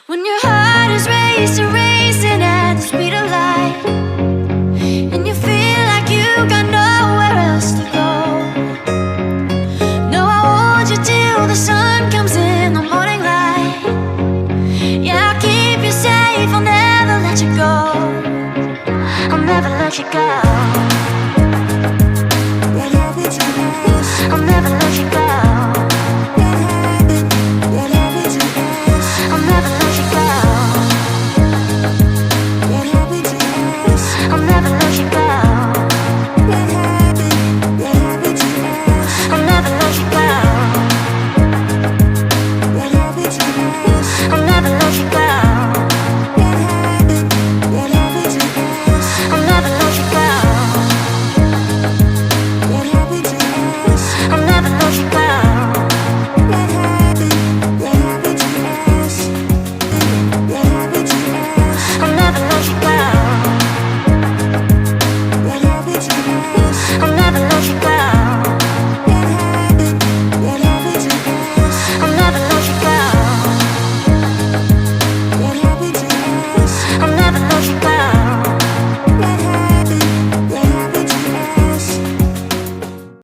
When your heart is racing, racing at the speed of light, and you feel like you got nowhere else to go. No, I'll hold you till the sun comes in the morning light. Yeah, I'll keep you safe, I'll never let you go. I'll never let you go.